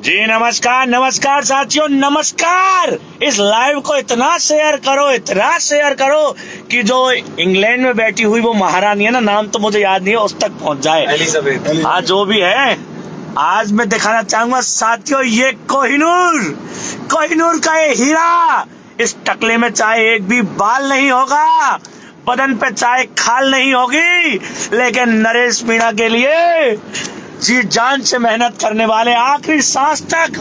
जी नमस्कार नमस्कार साथियों, नमस्कार। इस लाइव को इतना शेयर करो कि जो इंग्लैंड में बैठी हुई वो महारानी है ना, नाम तो मुझे याद नहीं है, उस तक पहुंच जाए। एलिजाबेथ। हाँ, जो भी है। आज मैं दिखाना चाहूंगा साथियों, ये कोहिनूर का ये हीरा। इस टकले में चाहे एक भी बाल नहीं होगा, बदन पे चाहे खाल नहीं होगी, लेकिन नरेश मीणा के लिए जी जान से मेहनत करने वाले, आखिरी सांस तक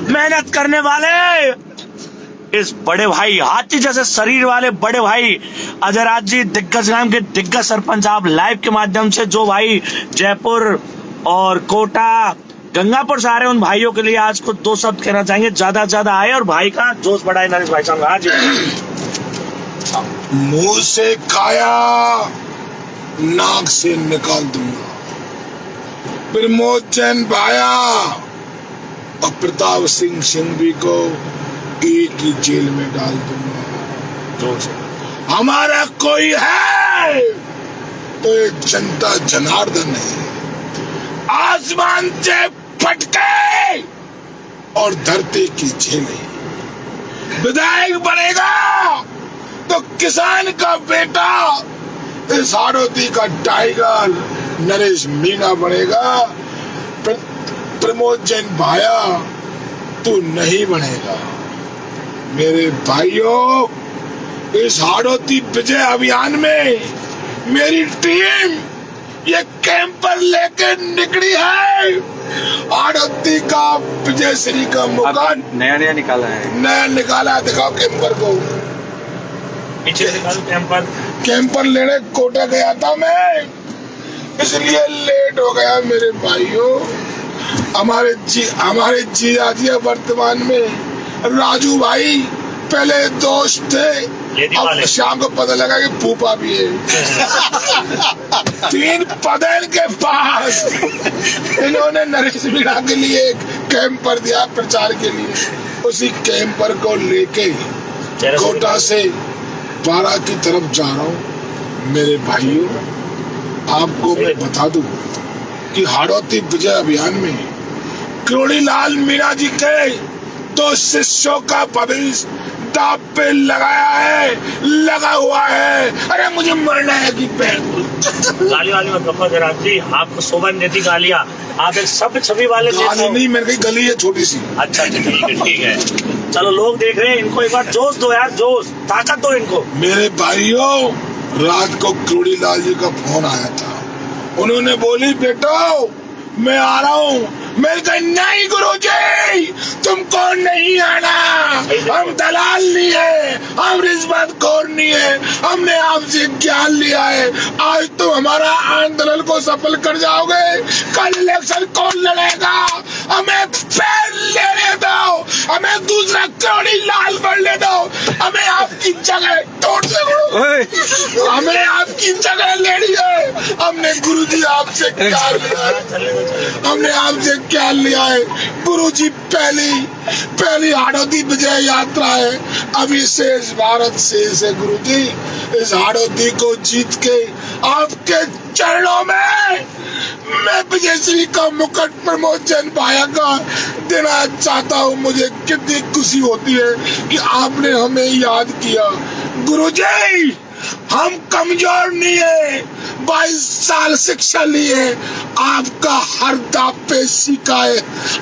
मेहनत करने वाले इस बड़े भाई, हाथी जैसे शरीर वाले बड़े भाई अजय राज जी, दिग्गज नाम के दिग्गज सरपंच, आप लाइव के माध्यम से जो भाई जयपुर और कोटा गंगापुर से आ रहे हैं, उन भाइयों के लिए आज कुछ दो शब्द कहना चाहेंगे। ज्यादा से ज्यादा आए और भाई का जोश बढ़ाए। नरेश भाई साहब आज मुंह से खाया नाक से निकाल दूंगा, प्रमोद जैन भाया और प्रताप सिंह सिंघवी को एक ही जेल में डाल दूंगा। हमारा कोई है तो एक जनता जनार्दन है, आसमान से फटके और धरती की झेले। विधायक बनेगा तो किसान का बेटा, इस हाड़ौती का टाइगर नरेश मीणा बनेगा। प्रमोद जैन भाया तू नहीं बनेगा। मेरे भाइयों, इस हाड़ौती विजय अभियान में मेरी टीम ये कैंपर लेके निकली है। हाड़ौती का विजय श्री का मुकाम नया निकाला है, नया निकाला। दिखाओ कैंपर को, पीछे कैंपर लेने कोटा गया था मैं, इसलिए लेट हो गया मेरे भाइयों। हमारे जीजा जी वर्तमान में राजू भाई पहले दोस्त थे, अब शाम को पता लगा कि फूफा भी है। 3 पदेल के पास इन्होंने नरेश मीणा के लिए एक कैंपर दिया प्रचार के लिए। उसी कैंपर को लेके कोटा से 12 की तरफ जा रहा हूँ। मेरे भाइयों, आपको मैं बता दूं कि हाड़ौती विजय अभियान में क्रोड़ीलाल मीणा जी के 2 शिष्यों का भविष्य दांव पे लगा हुआ है। अरे मुझे मरना है कि गाली वाली मत रखो जरा जी, आपको शोभा नहीं देती गालियाँ। आप एक सब छवि वाले गाली नहीं, मेरे की गली है छोटी सी। अच्छा ठीक है। चलो लोग देख रहे हैं, इनको एक बार जोश दो यार, जोश ताकत दो इनको। मेरे भाइयों, रात को क्रोड़ीलाल जी का फोन आया था, उन्होंने बोली बेटो मैं आ रहा हूँ। मैं कहा नहीं गुरुजी, तुमको नहीं आना, हम दलाल नहीं है, हम रिश्वतखोर नहीं है, हमने आपसे ज्ञान लिया है। आज तुम हमारा आंदोलन को सफल कर जाओगे, कल इलेक्शन कौन लड़ेगा, हमें पैर लेने दो, हमें दूसरा क्रोड़ीलाल बनने दो, हमें आपकी जगह तोड़ दो, हमें आपकी जगह लेनी है। हमने गुरुजी आपसे क्या लिया है, हमने आपसे क्या लिया है गुरुजी। पहली हाड़ौती विजय यात्रा है, अभी शेष भारत शेष है गुरुजी। इस हाड़ौती को जीत के आपके चरणों में मैं विजयश्री का मुकुट प्रमोद जैन भाया का देना चाहता हूँ। मुझे कितनी खुशी होती है कि आपने हमें याद किया गुरुजी। हम कमजोर नहीं है, 22 साल शिक्षा ली है, आपका हर दाव पे सीखा है,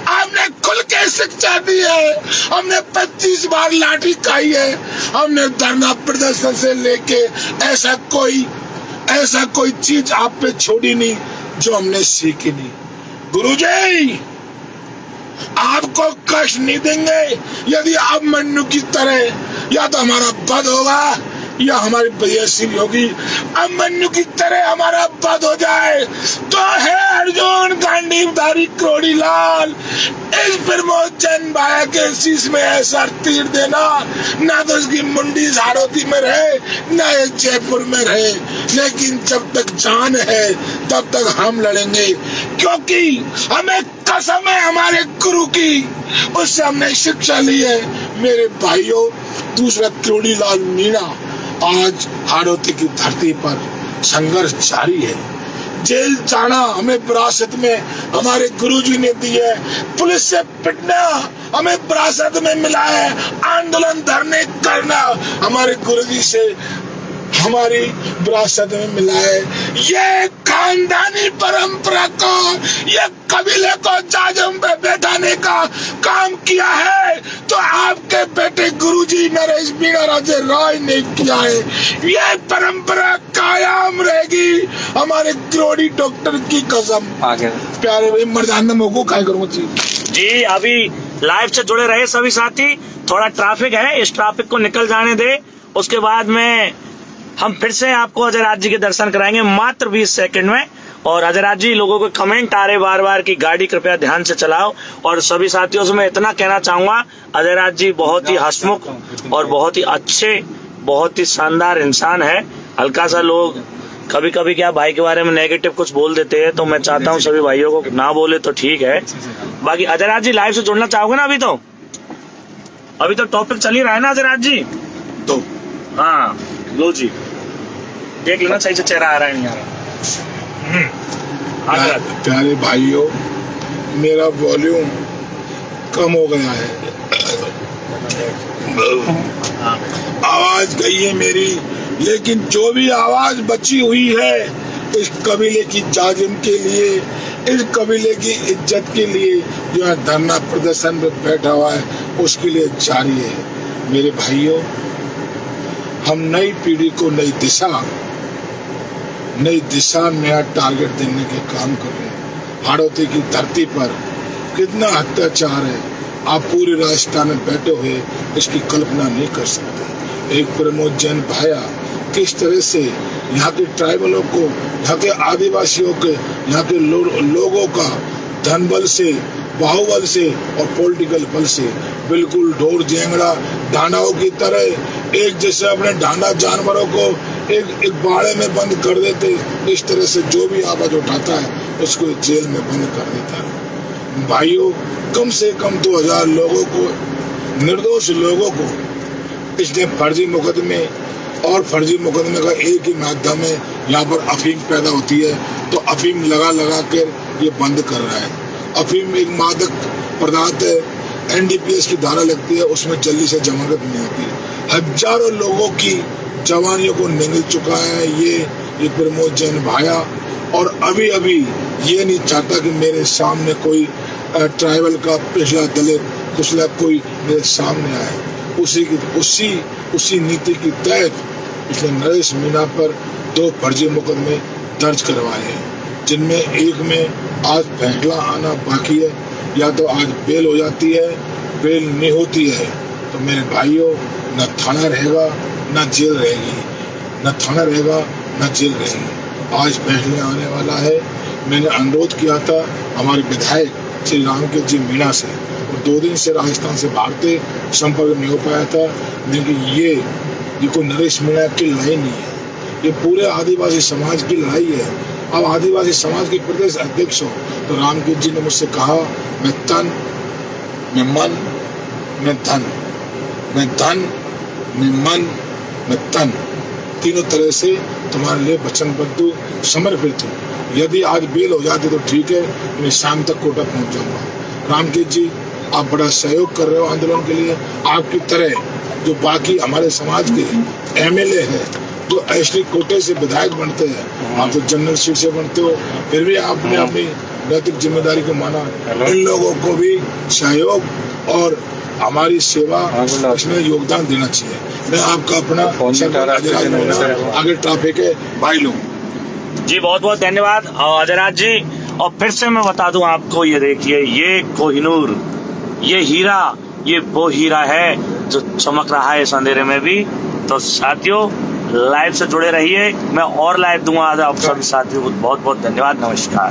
आपने खुल के शिक्षा दी है, हमने 25 बार लाठी खाई है, हमने धरना प्रदर्शन से लेके ऐसा कोई चीज आप पे छोड़ी नहीं जो हमने सीखी नहीं। गुरुजी आपको कष्ट नहीं देंगे यदि आप मन्नू की तरह या तो हमारा वध होगा या हमारी विजयश्री होगी। अब मन्नू की तरह हमारा वध हो जाए तो है अर्जुन गांडीवधारी क्रोड़ीलाल, इस प्रमोद जैन भाया के शीश में ऐसा तीर देना, ना तो इसकी मुंडी हाड़ौती में रहे ना ये जयपुर में रहे, लेकिन जब तक जान है तब तक हम लड़ेंगे, क्योंकि हमें कसम है हमारे गुरु की, उससे हमने शिक्षा ली है। मेरे भाइयों, दूसरा क्रोड़ीलाल मीणा आज हाड़ौती की धरती पर संघर्ष जारी है। जेल जाना हमें विरासत में हमारे गुरुजी ने दी है, पुलिस से पिटना हमें विरासत में मिला है, आंदोलन धरने करना हमारे गुरुजी से हमारी विरासत में मिला है। ये खानदानी परंपरा को, ये कबीले को जाजम पे बैठाने का काम किया है तो आपके बेटे गुरुजी नरेश मीणा राजे रॉय ने किया है। ये परंपरा कायम रहेगी हमारे क्रोड़ी डॉक्टर की कसम। प्यारे भाई मर्दाना मोको काय करूँ जी अभी लाइव से जुड़े रहे सभी साथी, थोड़ा ट्रैफिक है, इस ट्रैफिक को निकल जाने दे, उसके बाद में हम फिर से आपको अजयराज जी के दर्शन कराएंगे मात्र 20 सेकंड में। और अजयराज जी, लोगों को कमेंट आ रहे बार बार की गाड़ी कृपया ध्यान से चलाओ, और सभी साथियों से मैं इतना कहना चाहूंगा, अजयराज जी बहुत ही हंसमुख और बहुत ही अच्छे, बहुत ही शानदार इंसान है। हल्का सा लोग कभी कभी क्या भाई के बारे में नेगेटिव कुछ बोल देते हैं, तो मैं चाहता हूँ सभी भाइयों को ना बोले तो ठीक है। बाकी अजयराज जी लाइव से जुड़ना चाहोगे ना? अभी तो टॉपिक चल ही रहा है ना अजयराज जी? तो हाँ लो जी, देख लेना सही से चेहरा आ रहा है नहीं आ रहा। प्यारे भाइयों, मेरा वॉल्यूम कम हो गया है, आवाज गई है मेरी, लेकिन जो भी आवाज बची हुई है इस कबीले की जाजिम के लिए, इस कबीले की इज्जत के लिए जो है धरना प्रदर्शन में बैठा हुआ है उसके लिए जारी है। मेरे भाइयों, हम नई पीढ़ी को नई दिशा नया टारगेट देने के काम कर रहे हैं। हाड़ौती की धरती पर कितना अत्याचार है, आप पूरे राजस्थान में बैठे हुए इसकी कल्पना नहीं कर सकते। एक प्रमोद जैन भाया किस तरह से यहाँ के ट्राइबलों को, यहाँ के आदिवासियों के, यहाँ के लोगों का धन बल से, बाहुबल से और पॉलिटिकल बल से बिल्कुल ढोर जेंगड़ा ढांडाओं की तरह एक जैसे अपने ढांडा जानवरों को एक बाड़े में बंद कर देते, इस तरह से जो भी आवाज उठाता है उसको जेल में बंद कर देता है। भाइयों, कम से कम 2000 लोगों को, निर्दोष लोगों को इसने फर्जी मुकदमे, और फर्जी मुकदमे का एक ही माध्यम है, यहाँ पर अफीम पैदा होती है तो अफीम लगा कर ये बंद कर रहा है। अफीम एक मादक पदार्थ है, NDPS की धारा लगती है, उसमें जल्दी से जमानत नहीं होती। हजारों लोगों की जवानियों को निगल चुका है ये प्रमोद जैन भाया, और अभी ये नहीं चाहता कि मेरे सामने कोई ट्राइबल का पिछला दलित कुछला कोई मेरे सामने आए। उसी नीति के तहत इसने नरेश मीणा पर 2 फर्जी मुकदमे दर्ज करवाए हैं, जिनमें एक में आज फैसला आना बाकी है, या तो आज बेल हो जाती है, बेल नहीं होती है तो मेरे भाइयों न थाना रहेगा न जेल रहेगी, न थाना रहेगा न जेल रहेगी। आज फैसला आने वाला है। मैंने अनुरोध किया था हमारे विधायक श्री रामकेश जी मीणा से, और 2 दिन से राजस्थान से बाहर थे, संपर्क नहीं हो पाया था। लेकिन ये कोई नरेश मीणा की लड़ाई नहीं है, ये पूरे आदिवासी समाज की लड़ाई है। अब आदिवासी समाज के प्रदेश अध्यक्ष हो तो रामकेश जी ने मुझसे कहा, मैं तन, मैं मन, मैं धन, मैं धन, मैं मन, मैं तन, तीनों तरह से तुम्हारे लिए वचनबद्ध हूँ, समर्पित हूँ। यदि आज बेल हो जाती तो ठीक है, मैं शाम तक कोटा पहुँच जाऊँगा। रामकेश जी, आप बड़ा सहयोग कर रहे हो आंदोलन के लिए। आपकी तरह जो बाकी हमारे समाज के MLA हैं, जो एसटी कोटे से विधायक बनते हैं, आप तो जनरल सीट से बनते हो, फिर भी आपने अपनी नैतिक जिम्मेदारी को माना। इन लोगों को भी सहयोग और हमारी सेवा इसमें योगदान देना चाहिए। मैं आपका अपना आगे ट्रैफिक है भाई लोग जी, बहुत बहुत धन्यवाद अजयराज जी। और फिर से मैं बता दूं आपको, ये देखिए, ये कोहिनूर, ये हीरा, ये वो हीरा है जो चमक रहा है इस अंधेरे में भी। तो साथियों, लाइव से जुड़े रहिए, मैं और लाइव दूंगा आज आप सभी साथियों को। बहुत बहुत धन्यवाद, नमस्कार।